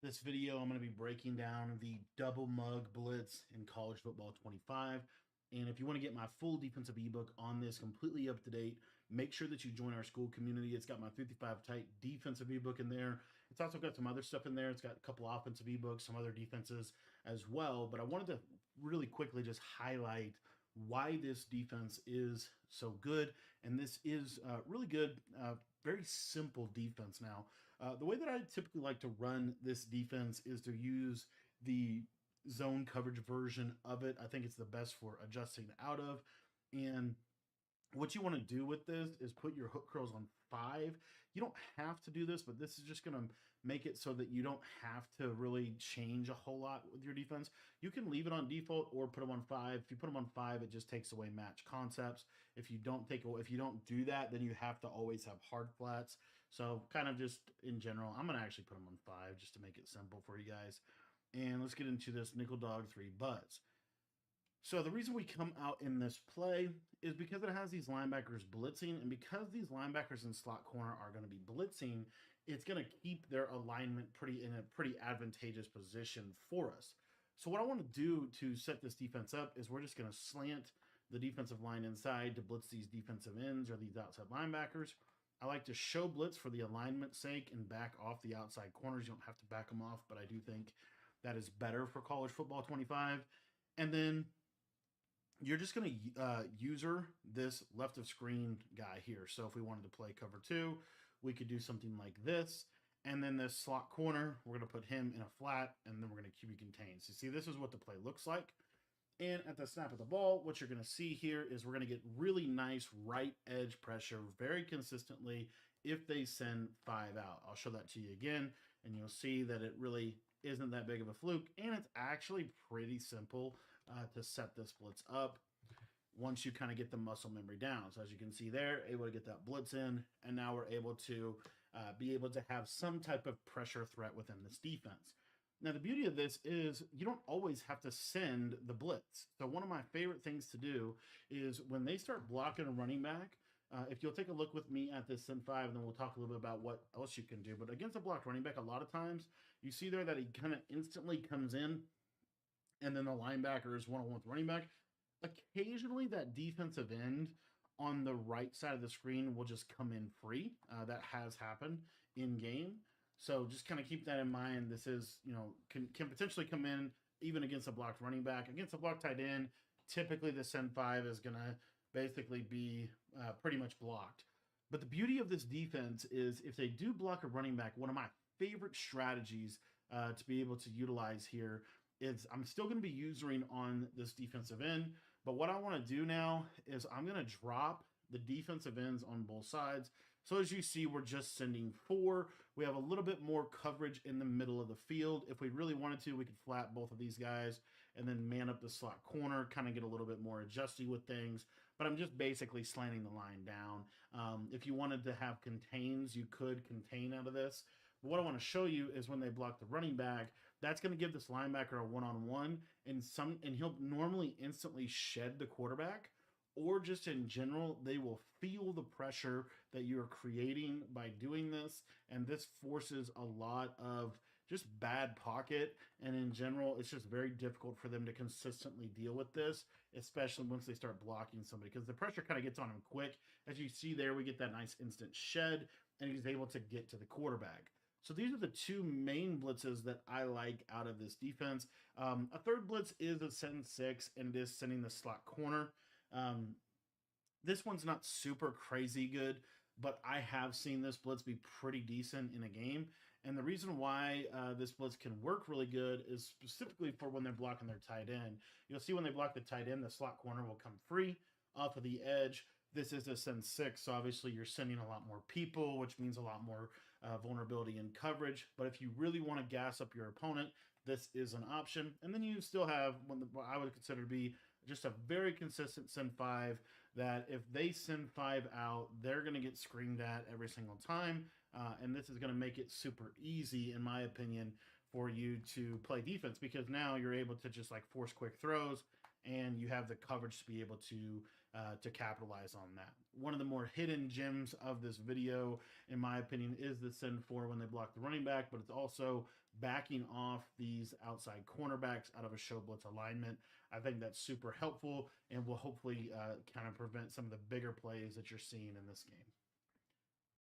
This video, I'm going to be breaking down the double mug blitz in college football 25. And if you want to get my full defensive ebook on this completely up to date, make sure that you join our school community. It's got my 55 tight defensive ebook in there. It's also got some other stuff in there. It's got a couple offensive ebooks, some other defenses as well. But I wanted to really quickly just highlight why this defense is so good. And this is really good, very simple defense now. The way that I typically like to run this defense is to use the zone coverage version of it. I think it's the best for adjusting out of. And what you want to do with this is put your hook curls on 5. You don't have to do this, but this is just going to make it so that you don't have to really change a whole lot with your defense. You can leave it on default or put them on 5. If you put them on 5, it just takes away match concepts. If you don't do that, then you have to always have hard flats. So kind of just in general, I'm going to actually put them on 5 just to make it simple for you guys. And let's get into this nickel dog 3 buzz. So the reason we come out in this play is because it has these linebackers blitzing, and because these linebackers in slot corner are going to be blitzing, it's going to keep their alignment in a pretty advantageous position for us. So what I want to do to set this defense up is we're just going to slant the defensive line inside to blitz these defensive ends or these outside linebackers. I like to show blitz for the alignment's sake and back off the outside corners. You don't have to back them off, but I do think that is better for college football 25. And then you're just going to user this left of screen guy here. So if we wanted to play cover 2, we could do something like this. And then this slot corner, we're going to put him in a flat, and then we're going to QB contain. So see, this is what the play looks like. And at the snap of the ball, what you're going to see here is we're going to get really nice right edge pressure very consistently if they send 5 out. I'll show that to you again, and you'll see that it really isn't that big of a fluke, and it's actually pretty simple to set this blitz up once you kind of get the muscle memory down. So as you can see there, able to get that blitz in, and now we're able to be able to have some type of pressure threat within this defense. Now, the beauty of this is you don't always have to send the blitz. So one of my favorite things to do is when they start blocking a running back, if you'll take a look with me at this send 5, and then we'll talk a little bit about what else you can do. But against a blocked running back, a lot of times you see there that he kind of instantly comes in, and then the linebacker is one-on-one with running back. Occasionally, that defensive end on the right side of the screen will just come in free. That has happened in game. So just kind of keep that in mind. This is, can potentially come in even against a blocked running back. Against a blocked tight end, typically the send 5 is going to basically be pretty much blocked. But the beauty of this defense is if they do block a running back, one of my favorite strategies to be able to utilize here is I'm still going to be using on this defensive end. But what I want to do now is I'm going to drop the defensive ends on both sides. So as you see, we're just sending 4. We have a little bit more coverage in the middle of the field. If we really wanted to, we could flat both of these guys and then man up the slot corner, kind of get a little bit more adjusty with things. But I'm just basically slanting the line down. If you wanted to have contains, you could contain out of this. But what I want to show you is when they block the running back, that's going to give this linebacker a one-on-one, and he'll normally instantly shed the quarterback, or just in general, they will feel the pressure that you're creating by doing this, and this forces a lot of just bad pocket, and in general, it's just very difficult for them to consistently deal with this, especially once they start blocking somebody, because the pressure kind of gets on him quick. As you see there, we get that nice instant shed, and he's able to get to the quarterback. So these are the 2 main blitzes that I like out of this defense. A third blitz is a send 6, and it is sending the slot corner. This one's not super crazy good, but I have seen this blitz be pretty decent in a game. And the reason why this blitz can work really good is specifically for when they're blocking their tight end. You'll see when they block the tight end, the slot corner will come free off of the edge. This is a send 6, so obviously you're sending a lot more people, which means a lot more vulnerability in coverage. But if you really want to gas up your opponent, this is an option. And then you still have what I would consider to be just a very consistent send 5 that if they send 5 out, they're going to get screamed at every single time. And this is going to make it super easy, in my opinion, for you to play defense, because now you're able to just like force quick throws, and you have the coverage to be able to capitalize on that. One of the more hidden gems of this video, in my opinion, is the send 4 when they block the running back, but it's also backing off these outside cornerbacks out of a show blitz alignment. I think that's super helpful and will hopefully kind of prevent some of the bigger plays that you're seeing in this game.